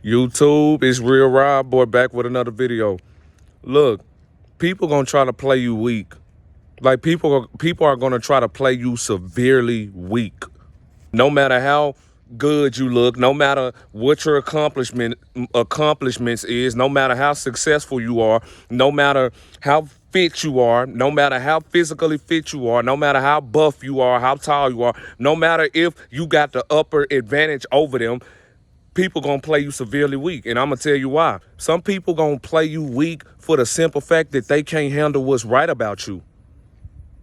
YouTube, it's Real Rob Boy back with another video. Look, people gonna try to play you weak. Like people are gonna try to play you severely weak. No matter how good you look, no matter what your accomplishments is, no matter how successful you are, no matter how fit you are, no matter how physically fit you are, no matter how buff you are, how tall you are, no matter if you got the upper advantage over them, people gonna play you severely weak. And I'm gonna tell you why. Some people gonna play you weak for the simple fact that they can't handle what's right about you.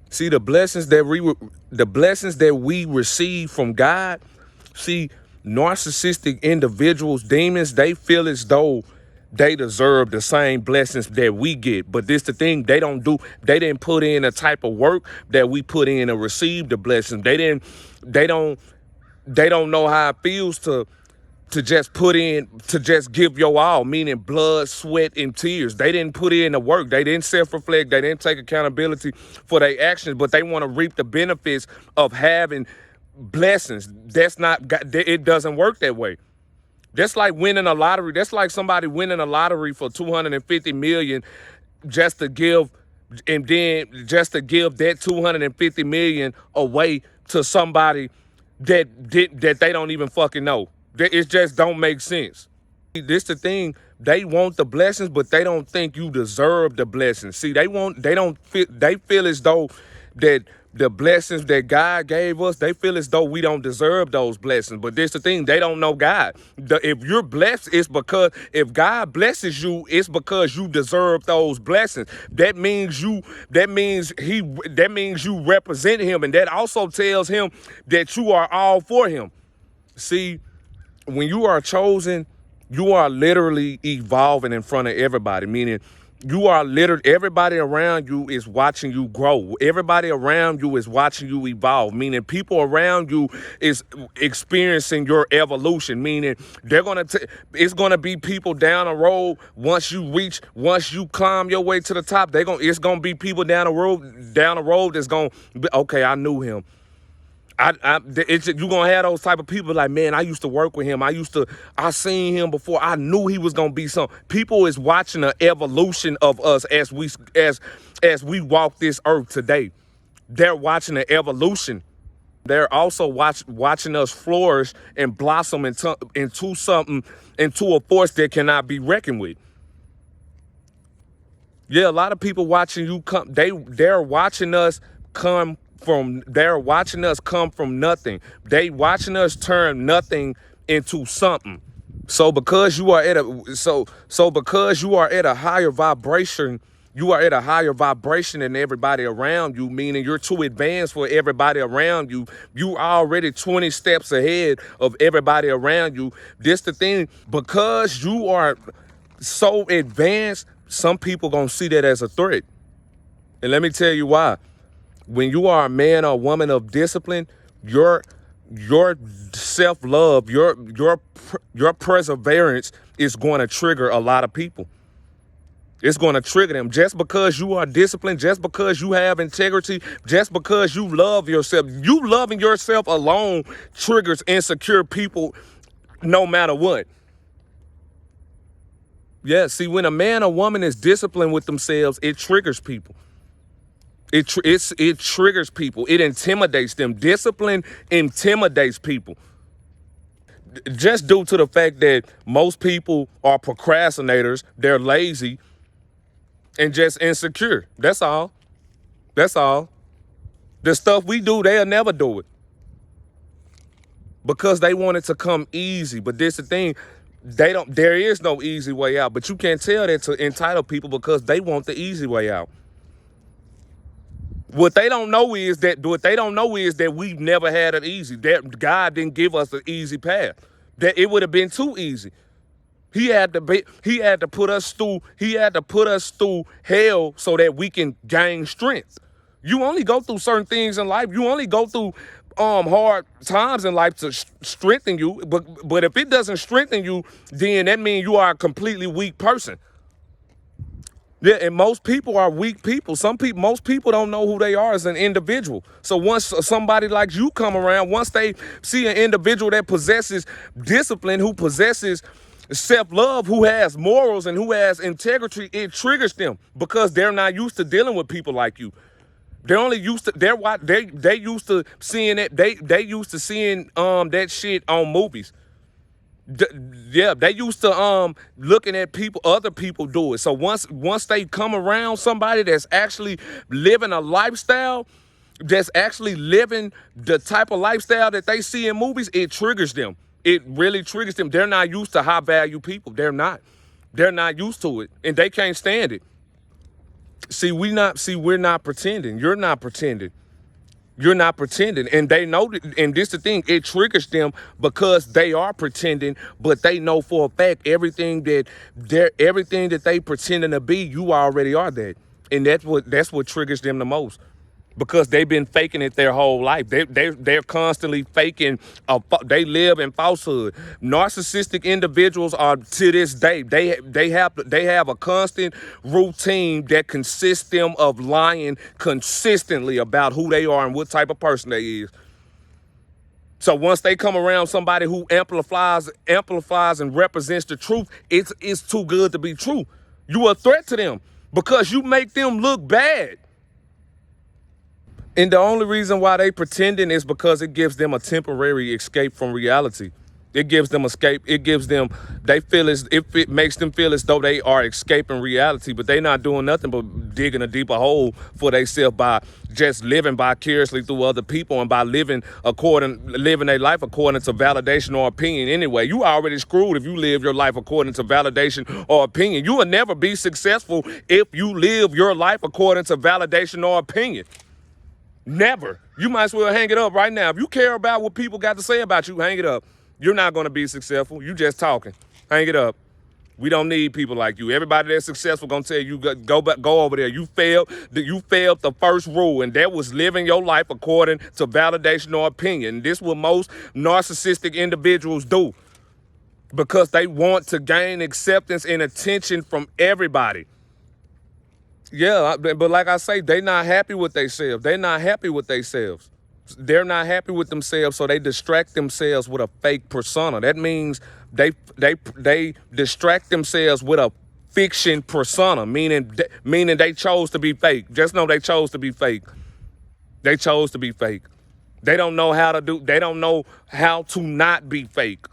See, the blessings that we receive from God, see, narcissistic individuals, demons, they feel as though they deserve the same blessings that we get. But this the thing, they didn't put in a type of work that we put in to receive the blessings. They don't know how it feels to just give your all, meaning blood, sweat, and tears. They didn't put in the work. They didn't self-reflect. They didn't take accountability for their actions, but they want to reap the benefits of having blessings. It doesn't work that way. That's like winning a lottery. That's like somebody winning a lottery for $250 million just to give that $250 million away to somebody that they don't even fucking know. It just don't make sense. This the thing, they want the blessings, but they don't think you deserve the blessings. See, they feel as though that the blessings that God gave us, they feel as though we don't deserve those blessings. But this the thing, they don't know God. If you're blessed, it's because if God blesses you, it's because you deserve those blessings. That means you represent him, and that also tells him that you are all for him. See, when you are chosen, you are literally evolving in front of everybody, meaning everybody around you is watching you grow. Everybody around you is watching you evolve, meaning people around you is experiencing your evolution, meaning it's gonna be people down the road once you climb your way to the top, it's gonna be people down the road that's gonna be, okay, I knew him. You're gonna have those type of people like, man, I used to work with him. I seen him before. I knew he was gonna be something. People is watching the evolution of us as we walk this earth today. They're watching the evolution. They're also watching us flourish and blossom into a force that cannot be reckoned with. Yeah, a lot of people watching you come. They're watching us come from nothing. They watching us turn nothing into something. So because you are at a higher vibration, than everybody around you, meaning you're too advanced for everybody around you. You already 20 steps ahead of everybody around you. This the thing, because you are so advanced, some people gonna see that as a threat. And let me tell you why. When you are a man or woman of discipline, your self-love, your perseverance is going to trigger a lot of people. It's going to trigger them. Just because you are disciplined, just because you have integrity, just because you love yourself, you loving yourself alone triggers insecure people no matter what. Yeah, see, when a man or woman is disciplined with themselves, it triggers people. It triggers people. It intimidates them. Discipline intimidates people. Just due to the fact that most people are procrastinators, they're lazy, and just insecure. That's all. That's all. The stuff we do, they'll never do it. Because they want it to come easy. But this is the thing, there is no easy way out. But you can't tell that to entitled people because they want the easy way out. What they don't know is that we've never had it easy. That God didn't give us an easy path. That it would have been too easy. He had to put us through hell so that we can gain strength. You only go through certain things in life. You only go through hard times in life to strengthen you. But if it doesn't strengthen you, then that means you are a completely weak person. Yeah, and most people are weak people. Most people don't know who they are as an individual. So once somebody like you come around, once they see an individual that possesses discipline, who possesses Self-love, who has morals and who has integrity, it triggers them because they're not used to dealing with people like you. They're only used to they used to seeing it. They used to seeing that shit on movies. D- yeah, they used to looking at other people do it. So once they come around somebody that's actually living a lifestyle, that's actually living the type of lifestyle that they see in movies, it triggers them. It really triggers them. They're not used to high value people. They're not. They're not used to it, and they can't stand it. We're not pretending. You're not pretending. You're not pretending. And they know that, and this is the thing, it triggers them because they are pretending, but they know for a fact everything that they pretending to be, you already are that. And that's what triggers them the most. Because they've been faking it their whole life. They're constantly faking. They live in falsehood. Narcissistic individuals are, to this day, they have a constant routine that consists them of lying consistently about who they are and what type of person they is. So once they come around somebody who amplifies and represents the truth, it's too good to be true. You a threat to them because you make them look bad. And the only reason why they pretending is because it gives them a temporary escape from reality. It gives them escape. It makes them feel as though they are escaping reality, but they not doing nothing but digging a deeper hole for themselves by just living vicariously through other people and by living their life according to validation or opinion anyway. You already screwed if you live your life according to validation or opinion. You will never be successful if you live your life according to validation or opinion. Never. You might as well hang it up right now. If you care about what people got to say about you, hang it up. You're not going to be successful. You just talking. Hang it up. We don't need people like you. Everybody that's successful going to tell you, go over there. You failed the first rule, and that was living your life according to validation or opinion. This is what most narcissistic individuals do because they want to gain acceptance and attention from everybody. Yeah, but like I say, they not happy with themselves. They're not happy with themselves. They're not happy with themselves, so they distract themselves with a fake persona. That means they distract themselves with a fiction persona, meaning they chose to be fake. Just know they chose to be fake. They chose to be fake. They don't know how to not be fake.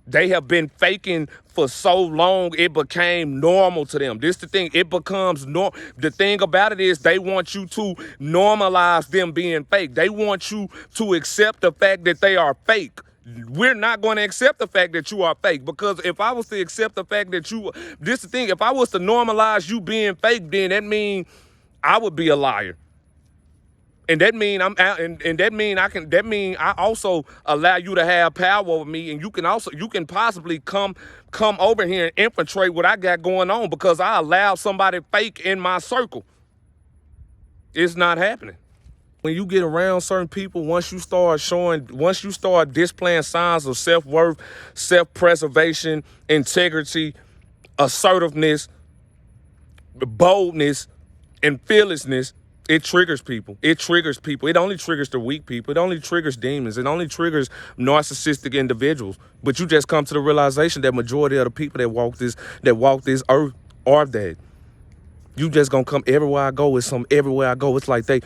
They have been faking for so long, it became normal to them. This is the thing, it becomes normal. The thing about it is they want you to normalize them being fake. They want you to accept the fact that they are fake. We're not going to accept the fact that you are fake, because if I was to accept the fact that this is the thing, if I was to normalize you being fake, then that means I would be a liar. And that mean I also allow you to have power over me, and you can possibly come over here and infiltrate what I got going on because I allow somebody fake in my circle. It's not happening. When you get around certain people, once you start displaying signs of self-worth, self-preservation, integrity, assertiveness, boldness, and fearlessness, it triggers people. It triggers people. It only triggers the weak people. It only triggers demons. It only triggers narcissistic individuals. But you just come to the realization that majority of the people that walk this earth are that. You just gonna come everywhere I go. Everywhere I go. It's like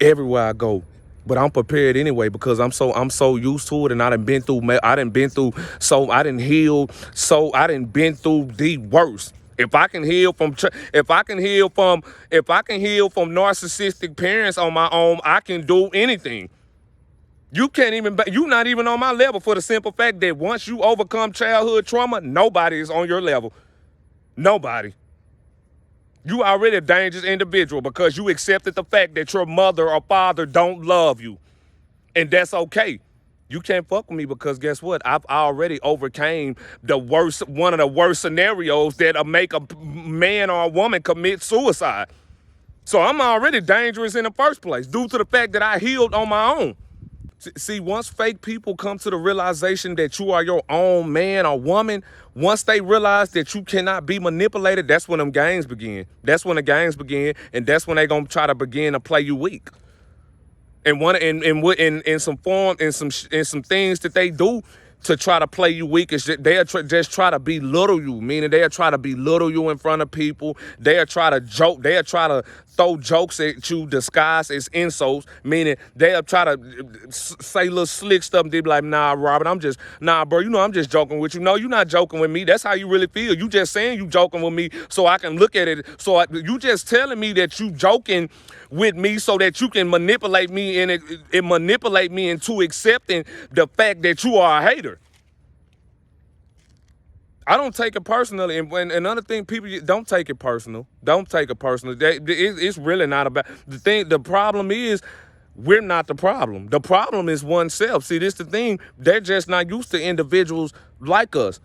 everywhere I go. But I'm prepared anyway because I'm so used to it, and I done been through the worst. If I can heal from narcissistic parents on my own, I can do anything. You're not even on my level for the simple fact that once you overcome childhood trauma, nobody is on your level. Nobody. You already a dangerous individual because you accepted the fact that your mother or father don't love you. And that's okay. You can't fuck with me because guess what? I've already overcame one of the worst scenarios that'll make a man or a woman commit suicide. So I'm already dangerous in the first place due to the fact that I healed on my own. See, once fake people come to the realization that you are your own man or woman, once they realize that you cannot be manipulated, that's when them games begin. That's when the games begin, and that's when they're gonna try to begin to play you weak. And some things that they do to try to play you weak. Is they'll just try to belittle you, meaning they'll try to belittle you in front of people. They'll try to joke. They'll try to throw jokes at you disguised as insults, meaning they'll try to say little slick stuff. And they be like, nah, Robert, nah, bro, I'm just joking with you. No, you're not joking with me. That's how you really feel. You just saying you joking with me so I can look at it. You just telling me that you joking with me so that you can manipulate me and manipulate me into accepting the fact that you are a hater. I don't take it personally. And another thing, people don't take it personal. Don't take it personal. It's really not about the thing. The problem is we're not the problem. The problem is oneself. See, this the thing. They're just not used to individuals like us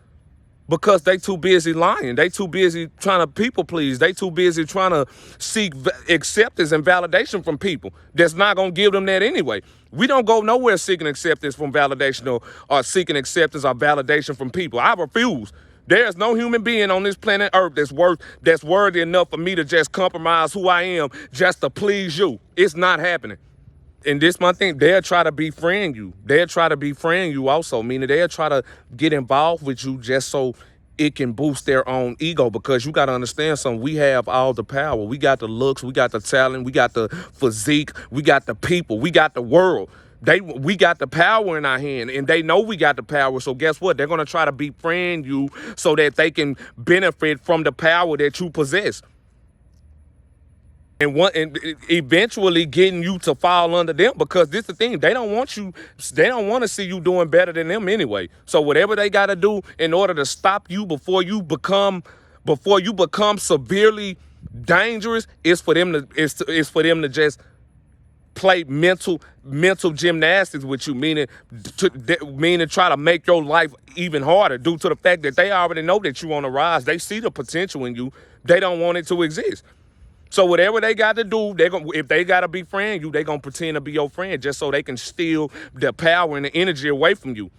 because they too busy lying. They too busy trying to people please. They too busy trying to seek acceptance and validation from people that's not going to give them that anyway. We don't go nowhere seeking acceptance from validation or seeking acceptance or validation from people. I refuse. There's no human being on this planet Earth that's worthy enough for me to just compromise who I am just to please you. It's not happening. And this my thing, they'll try to befriend you. They'll try to befriend you also, meaning they'll try to get involved with you just so it can boost their own ego, because you got to understand something. We have all the power. We got the looks, we got the talent, we got the physique, we got the people, we got the world. We got the power in our hand, and they know we got the power. So guess what? They're going to try to befriend you so that they can benefit from the power that you possess. And eventually getting you to fall under them, because this is the thing. They don't want to see you doing better than them anyway. So whatever they got to do in order to stop you before you become severely dangerous is for them to just play mental gymnastics with you, meaning try to make your life even harder due to the fact that they already know that you on the rise. They see the potential in you. They don't want it to exist. So whatever they got to do, if they got to befriend you, they're going to pretend to be your friend just so they can steal the power and the energy away from you.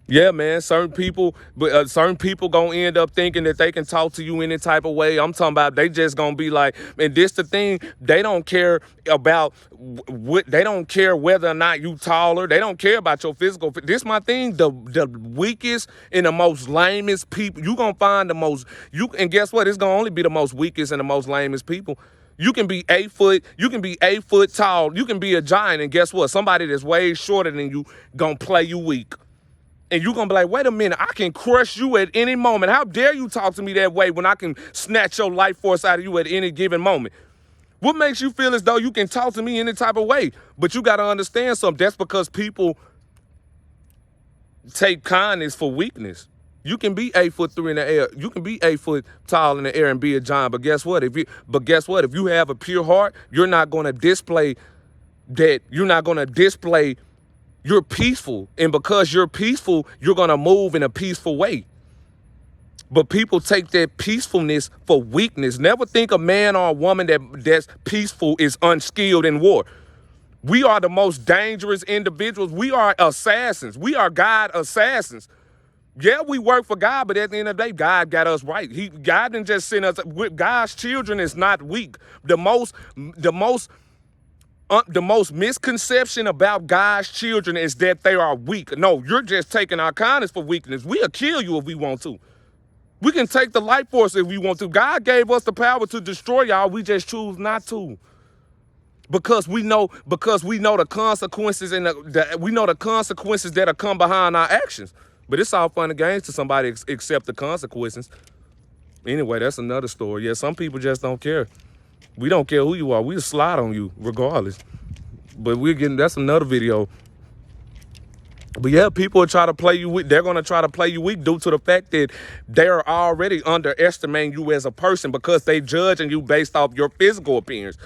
Yeah, man, certain people gonna end up thinking that they can talk to you any type of way. I'm talking about they just gonna be like, and this the thing, they don't care about they don't care whether or not you taller. They don't care about your physical. This my thing, the weakest and the most lamest people, you gonna find and guess what? It's gonna only be the most weakest and the most lamest people. You can be 8 foot, you can be 8 foot tall, you can be a giant, and guess what? Somebody that's way shorter than you gonna play you weak. And you're going to be like, wait a minute, I can crush you at any moment. How dare you talk to me that way when I can snatch your life force out of you at any given moment? What makes you feel as though you can talk to me any type of way? But you got to understand something. That's because people take kindness for weakness. You can be 8'3" in the air. You can be 8 foot tall in the air and be a giant. But guess what? If you have a pure heart, you're not going to display that. You're not going to display. You're peaceful, and because you're peaceful, you're going to move in a peaceful way. But people take that peacefulness for weakness. Never think a man or a woman that's peaceful is unskilled in war. We are the most dangerous individuals. We are assassins. We are God assassins. Yeah, we work for God, but at the end of the day, God got us right. God didn't just send us. God's children is not weak. The most misconception about God's children is that they are weak. No, you're just taking our kindness for weakness. We'll kill you if we want to. We can take the life force if we want to. God gave us the power to destroy y'all. We just choose not to. Because we know the consequences and we know the consequences that'll come behind our actions. But it's all fun and games to somebody accept the consequences. Anyway, that's another story. Yeah, some people just don't care. We don't care who you are. We'll slide on you regardless. But that's another video. But yeah, people will try to play you weak. They're going to try to play you weak due to the fact that they're already underestimating you as a person because they judging you based off your physical appearance.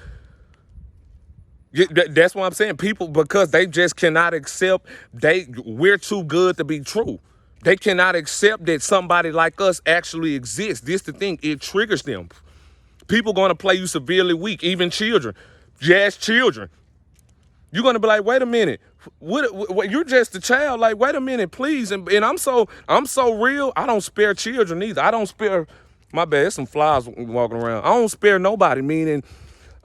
That's what I'm saying. People, because they just cannot accept we're too good to be true. They cannot accept that somebody like us actually exists. This the thing. It triggers them. People going to play you severely weak, even children. Yes, children. You're going to be like, wait a minute. What, you're just a child. Like, wait a minute, please. And I'm so real. I don't spare children either. I don't spare, my bad, there's some flies walking around. I don't spare nobody, meaning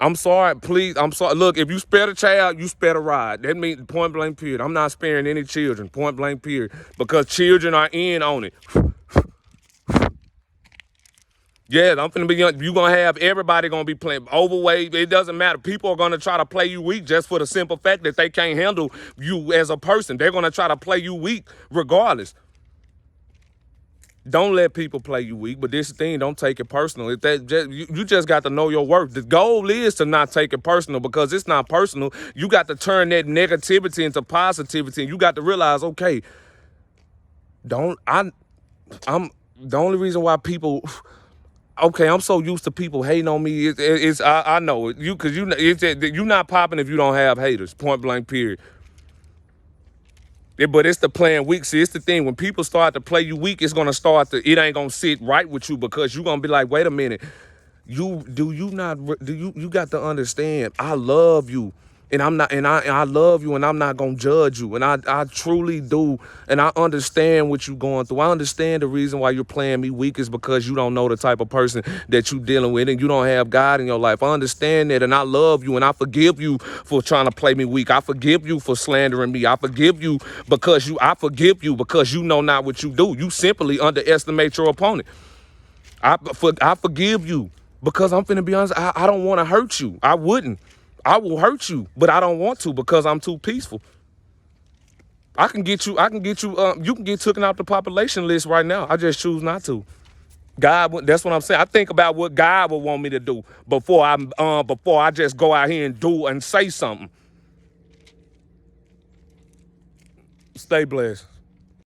I'm sorry, please. I'm sorry. Look, if you spare a child, you spare a ride. That means point blank period. I'm not sparing any children, point blank period, because children are in on it. Yeah, I'm finna be young. You gonna have everybody gonna be playing overweight. It doesn't matter. People are gonna try to play you weak just for the simple fact that they can't handle you as a person. They're gonna try to play you weak regardless. Don't let people play you weak, but this thing, don't take it personal. If that you just got to know your worth. The goal is to not take it personal, because it's not personal. You got to turn that negativity into positivity, and you got to realize, okay, don't I'm the only reason why people. Okay, I'm so used to people hating on me. I know it. Because you're not popping if you don't have haters. Point blank. Period. But it's the playing weak. See, it's the thing. When people start to play you weak, it's gonna start to. It ain't gonna sit right with you, because you're gonna be like, wait a minute. You got to understand, I love you, and I love you, and I'm not gonna judge you, and I truly do, and I understand what you're going through. I understand the reason why you're playing me weak is because you don't know the type of person that you're dealing with, and you don't have God in your life. I understand that, and I love you, and I forgive you for trying to play me weak. I forgive you for slandering me. I forgive you because you know not what you do. You simply underestimate your opponent. I forgive you, because I'm finna be honest. I don't want to hurt you. I wouldn't. I will hurt you, but I don't want to, because I'm too peaceful. I can get you. You can get taken out the population list right now. I just choose not to. That's what I'm saying. I think about what God would want me to do before I just go out here and do and say something. Stay blessed.